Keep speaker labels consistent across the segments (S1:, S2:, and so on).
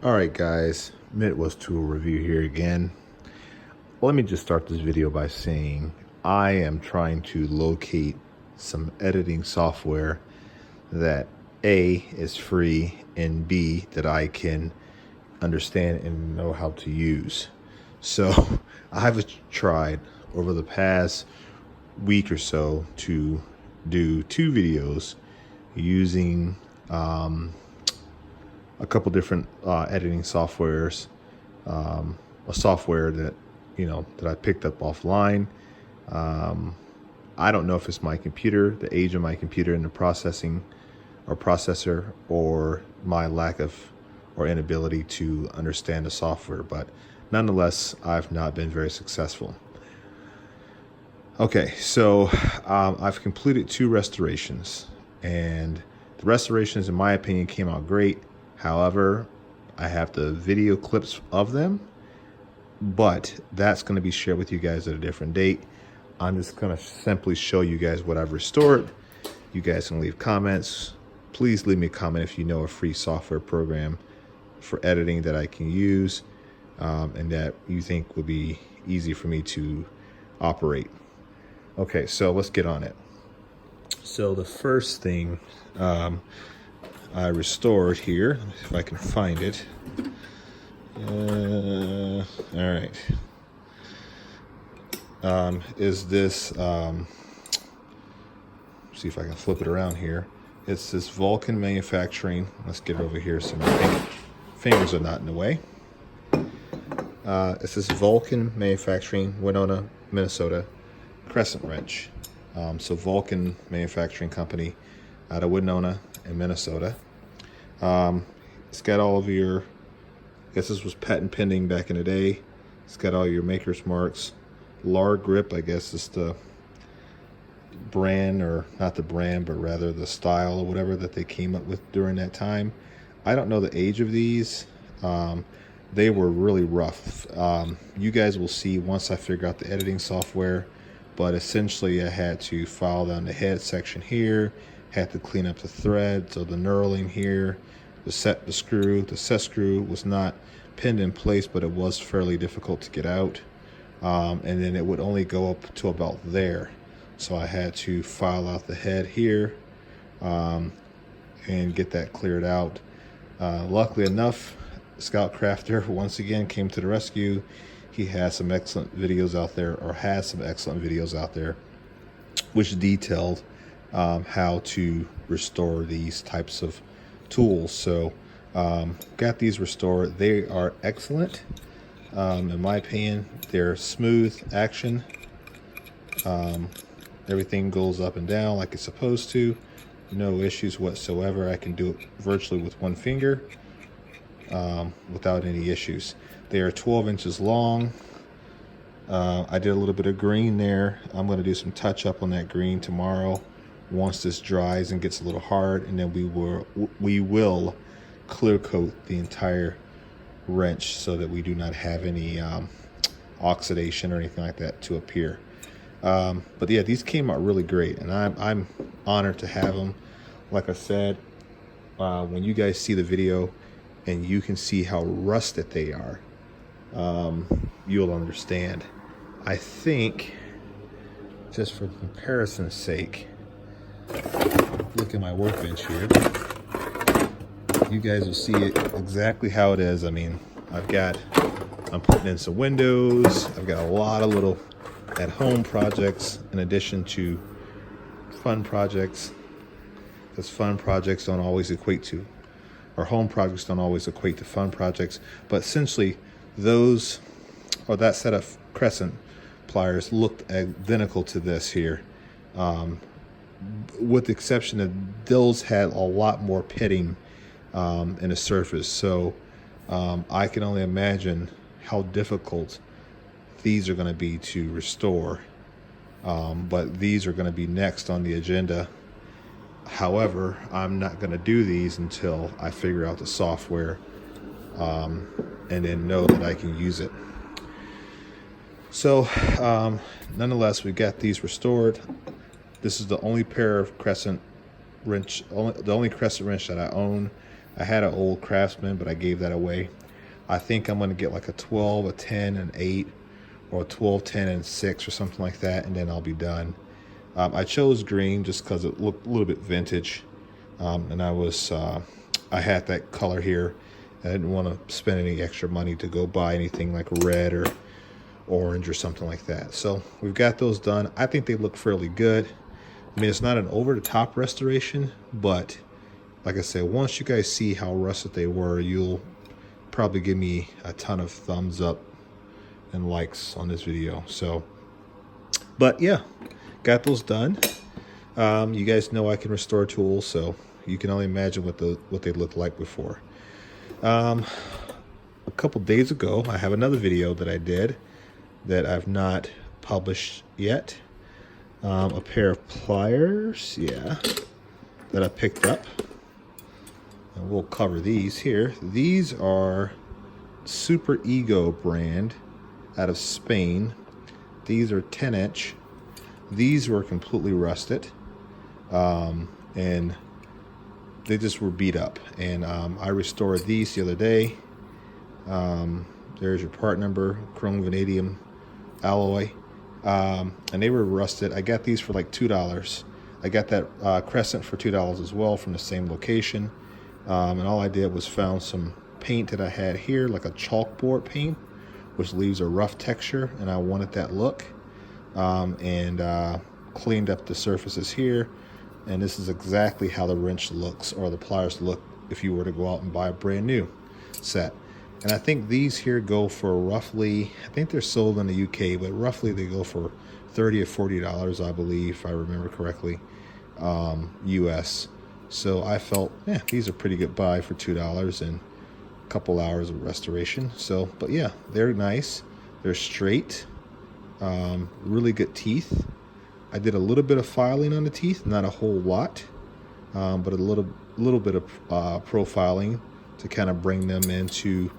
S1: All right, guys, Midwest Tool Review here again. Let me just start this video by saying I am trying to locate some editing software that A, is free, and B, that I can understand and know how to use. So I've tried over the past week or so to do 2 videos using a couple different editing softwares, a software that that I picked up offline. I don't know if it's my computer, the age of my computer and the processor, or my lack of or inability to understand the software, but nonetheless, I've not been very successful. Okay, so I've completed 2 restorations, and the restorations, in my opinion, came out great. However, I have the video clips of them, but that's going to be shared with you guys at a different date. I'm just going to simply show you guys what I've restored. You guys can leave comments. Please leave me a comment if you know a free software program for editing that I can use and that you think would be easy for me to operate. Okay, so let's get on it. So the first thing I restored here, if I can find it. All right. Is this, see if I can flip it around here. It's this Vulcan Manufacturing. Let's get it over here so my fingers are not in the way. It's this Vulcan Manufacturing, Winona, Minnesota, crescent wrench. So Vulcan Manufacturing Company out of Winona in Minnesota. It's got all of your, I guess this was patent pending back in the day. It's got all your maker's marks. LAR grip, I guess is the brand, or not the brand, but rather the style or whatever that they came up with during that time. I don't know the age of these. They were really rough. You guys will see once I figure out the editing software, but essentially I had to file down the head section here, had to clean up the thread, so the knurling here, the set screw was not pinned in place, but it was fairly difficult to get out. And then it would only go up to about there. So I had to file out the head here and get that cleared out. Luckily enough, Scout Crafter once again came to the rescue. He has some excellent videos out there, which detailed how to restore these types of tools. So got these restored. They are excellent. In my opinion, they're smooth action. Everything goes up and down like it's supposed to. No issues whatsoever. I can do it virtually with one finger without any issues. They are 12 inches long. I did a little bit of green there. I'm going to do some touch up on that green tomorrow once this dries and gets a little hard, and then we will clear coat the entire wrench so that we do not have any oxidation or anything like that to appear. But yeah, these came out really great, and I'm honored to have them. Like I said, when you guys see the video and you can see how rusted they are, you'll understand. I think, just for comparison's sake, look at my workbench here. You guys will see it exactly how it is. I mean, I'm putting in some windows. I've got a lot of little at-home projects in addition to fun projects, because fun projects don't always equate to, or home projects don't always equate to fun projects. But essentially, those, or that set of crescent pliers looked identical to this here, with the exception that those had a lot more pitting in the surface. So I can only imagine how difficult these are going to be to restore, but these are going to be next on the agenda. However, I'm not going to do these until I figure out the software and then know that I can use it. So nonetheless, we got these restored. This is the only pair of crescent wrench, the only crescent wrench that I own. I had an old Craftsman, but I gave that away. I think I'm going to get like a 12, a 10, an 8, or a 12, 10, and 6 or something like that, and then I'll be done. I chose green just because it looked a little bit vintage, and I had that color here. I didn't want to spend any extra money to go buy anything like red or orange or something like that. So we've got those done. I think they look fairly good. I mean, it's not an over-the-top restoration, but like I said, once you guys see how rusted they were, you'll probably give me a ton of thumbs up and likes on this video. So, but yeah, got those done. You guys know I can restore tools, so you can only imagine what they looked like before. A couple days ago, I have another video that I did that I've not published yet. A pair of pliers, yeah, that I picked up. And we'll cover these here. These are Super Ego brand out of Spain. These are 10-inch. These were completely rusted, and they just were beat up. And I restored these the other day. There's your part number, chrome vanadium alloy, and they were rusted. I got these for like $2. I got that crescent for $2 as well from the same location. And all I did was found some paint that I had here, like a chalkboard paint, which leaves a rough texture, and I wanted that look. And cleaned up the surfaces here, and this is exactly how the wrench looks, or the pliers look, if you were to go out and buy a brand new set. And I think these here go for roughly, I think they're sold in the UK, but roughly they go for $30 or $40, I believe, if I remember correctly, US. So I felt, yeah, these are pretty good buy for $2 and a couple hours of restoration. So, but yeah, they're nice. They're straight, really good teeth. I did a little bit of filing on the teeth, not a whole lot, but a little bit of profiling to kind of bring them into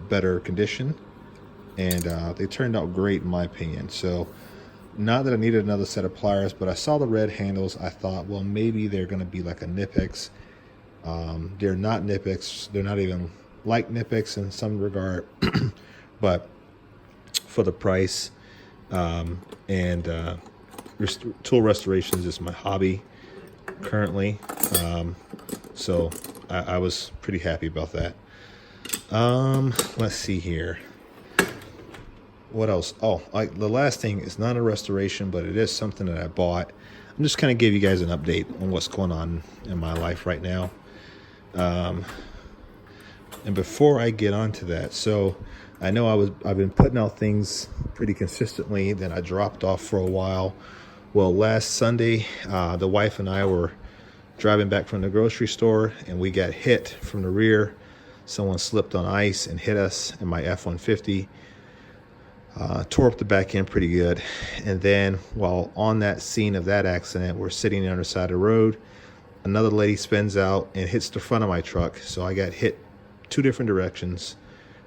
S1: better condition, and they turned out great in my opinion. So not that I needed another set of pliers, but I saw the red handles. I thought, well, maybe they're going to be like a Knipex. They're not Knipex. They're not even like Knipex in some regard, but for the price, tool restoration is just my hobby currently, so I was pretty happy about that. Let's see here. What else? Oh, the last thing is not a restoration, but it is something that I bought. I'm just kind of give you guys an update on what's going on in my life right now. And before I get onto that, so I know I've been putting out things pretty consistently, then I dropped off for a while. Well, last Sunday, the wife and I were driving back from the grocery store, and we got hit from the rear. Someone slipped on ice and hit us in my F-150. Tore up the back end pretty good. And then while on that scene of that accident, we're sitting on the side of the road. Another lady spins out and hits the front of my truck. So I got hit two different directions.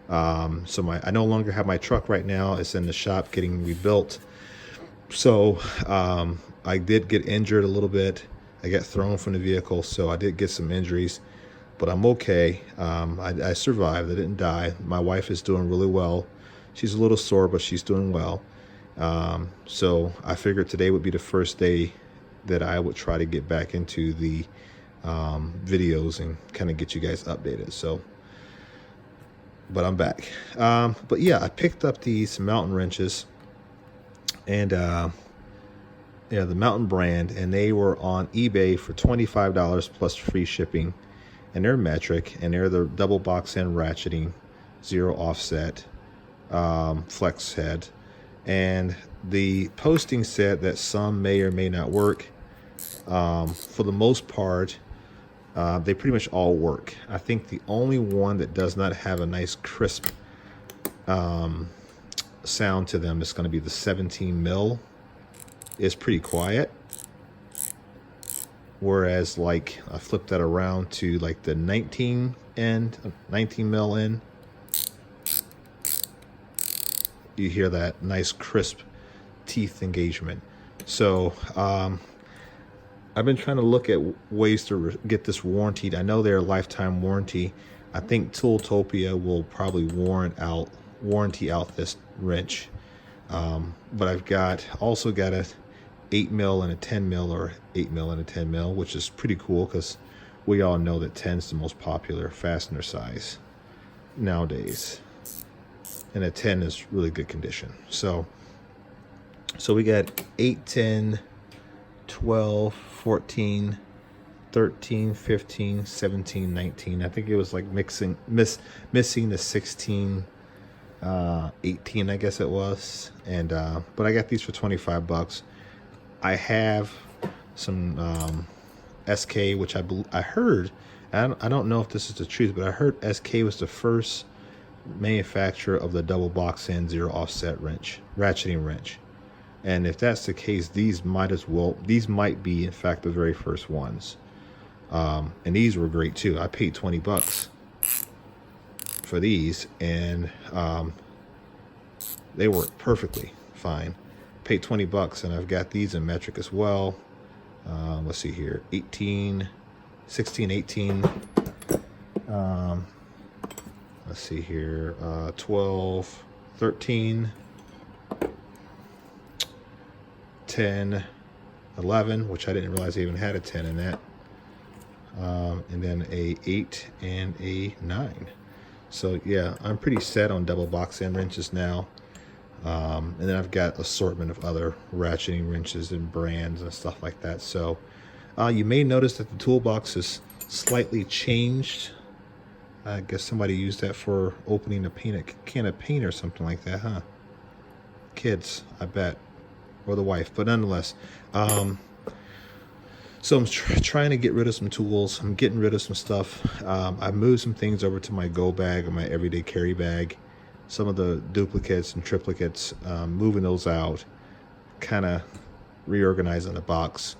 S1: So I no longer have my truck right now. It's in the shop getting rebuilt. So I did get injured a little bit. I got thrown from the vehicle, so I did get some injuries, but I'm okay. I survived. I didn't die. My wife is doing really well. She's a little sore, but she's doing well. So I figured today would be the first day that I would try to get back into the videos and kind of get you guys updated. So, but I'm back. But yeah, I picked up these mountain wrenches, and yeah, the Mountain brand, and they were on eBay for $25 plus free shipping, and they're metric, and they're the double box end ratcheting, zero offset, flex head. And the posting said that some may or may not work. For the most part, they pretty much all work. I think the only one that does not have a nice crisp sound to them is going to be the 17 mil. It's pretty quiet, whereas like I flip that around to like the 19 mil end, you hear that nice crisp teeth engagement. So I've been trying to look at ways to get this warranted. I know they're a lifetime warranty. I think Tooltopia will probably warranty out this wrench. But I've also got a 8 mil and a 10 mil, or 8 mil and a 10 mil, which is pretty cool because we all know that 10 is the most popular fastener size nowadays, and a 10 is really good condition. So we got 8, 10, 12, 14, 13, 15, 17, 19. I think it was like missing the 16, 18, I guess it was. And but I got these for 25 bucks. I have some SK, which I heard, I don't know if this is the truth, but I heard SK was the first manufacturer of the double box end zero offset ratcheting wrench. And if that's the case, these might be in fact the very first ones. And these were great too. I paid 20 bucks for these, and they work perfectly fine. Paid 20 bucks, and I've got these in metric as well. Let's see here, 18, 16, 18. Let's see here, 12, 13, 10, 11, which I didn't realize I even had a 10 in that. And then a 8 and a 9. So yeah, I'm pretty set on double box end wrenches now. And then I've got assortment of other ratcheting wrenches and brands and stuff like that. So you may notice that the toolbox is slightly changed. I guess somebody used that for opening a can of paint or something like that, huh? Kids, I bet, or the wife. But nonetheless, so I'm trying to get rid of some tools. I'm getting rid of some stuff. I've moved some things over to my go bag or my everyday carry bag. Some of the duplicates and triplicates, moving those out, kind of reorganizing the box.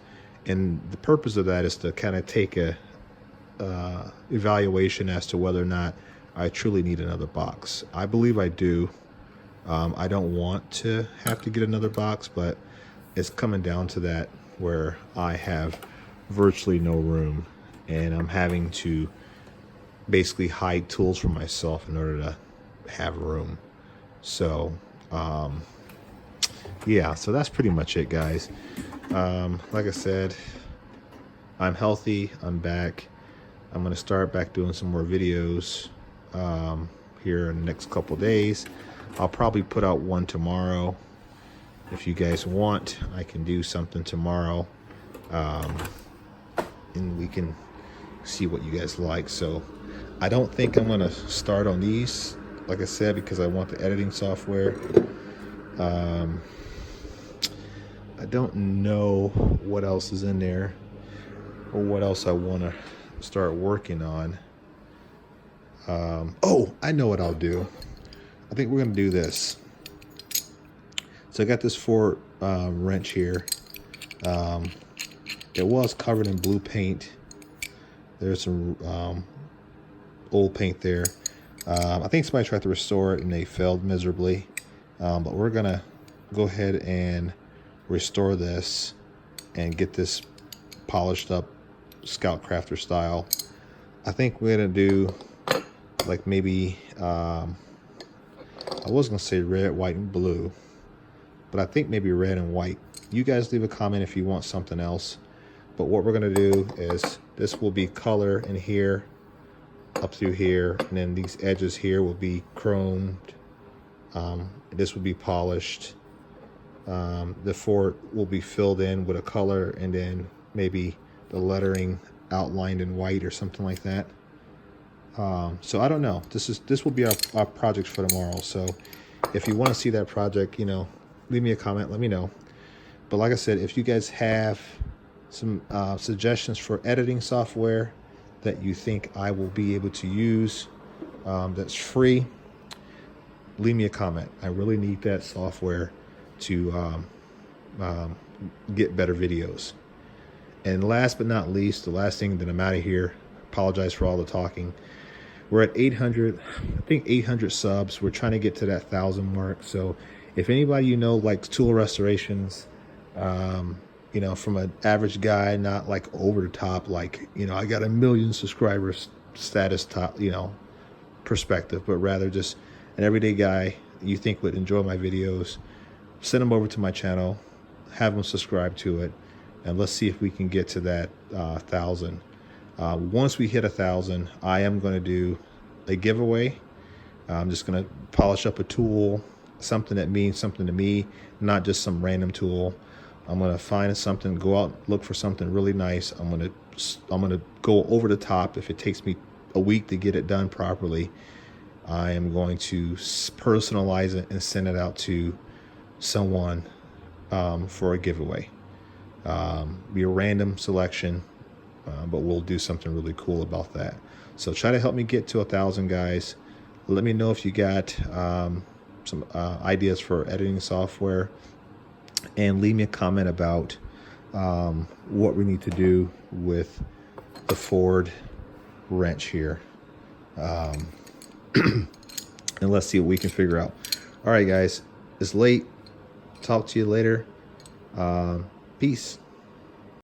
S1: And the purpose of that is to kind of take a evaluation as to whether or not I truly need another box. I believe I do. I don't want to have to get another box, but it's coming down to that where I have virtually no room, and I'm having to basically hide tools from myself in order to have room. So yeah, so that's pretty much it, guys. Like I said, I'm healthy, I'm back. I'm gonna start back doing some more videos here in the next couple days. I'll probably put out one tomorrow. If you guys want, I can do something tomorrow, and we can see what you guys like. So I don't think I'm gonna start on these, like I said, because I want the editing software. I don't know what else is in there or what else I want to start working on. Oh, I know what I'll do. I think we're going to do this. So I got this Ford wrench here. It was covered in blue paint. There's some old paint there. I think somebody tried to restore it and they failed miserably. But we're going to go ahead and restore this and get this polished up Scout Crafter style. I think we're going to do like maybe, I was going to say red, white, and blue, but I think maybe red and white. You guys leave a comment if you want something else. But what we're going to do is this will be color in here, up through here, and then these edges here will be chromed. This will be polished. The fort will be filled in with a color, and then maybe the lettering outlined in white or something like that. So I don't know. This will be our project for tomorrow. So if you want to see that project, you know, leave me a comment, let me know. But like I said, if you guys have some suggestions for editing software that you think I will be able to use, that's free, leave me a comment. I really need that software to get better videos. And last but not least, the last thing, that I'm out of here. Apologize for all the talking. We're at 800, I think 800 subs. We're trying to get to that 1,000 mark. So if anybody you know likes tool restorations, you know, from an average guy, not like over the top, like, you know, I got 1 million subscribers status top, you know, perspective, but rather just an everyday guy you think would enjoy my videos. Send them over to my channel, have them subscribe to it, and let's see if we can get to that 1,000. Once we hit 1,000, I am going to do a giveaway. I'm just going to polish up a tool, something that means something to me, not just some random tool. I'm going to find something, go out, look for something really nice. I'm going to go over the top. If it takes me a week to get it done properly, I am going to personalize it and send it out to someone for a giveaway. Be a random selection, but we'll do something really cool about that. So try to help me get to 1,000, guys. Let me know if you got some ideas for editing software, and leave me a comment about what we need to do with the Ford wrench here. And let's see what we can figure out. All right, guys, it's late. Talk to you later. Peace.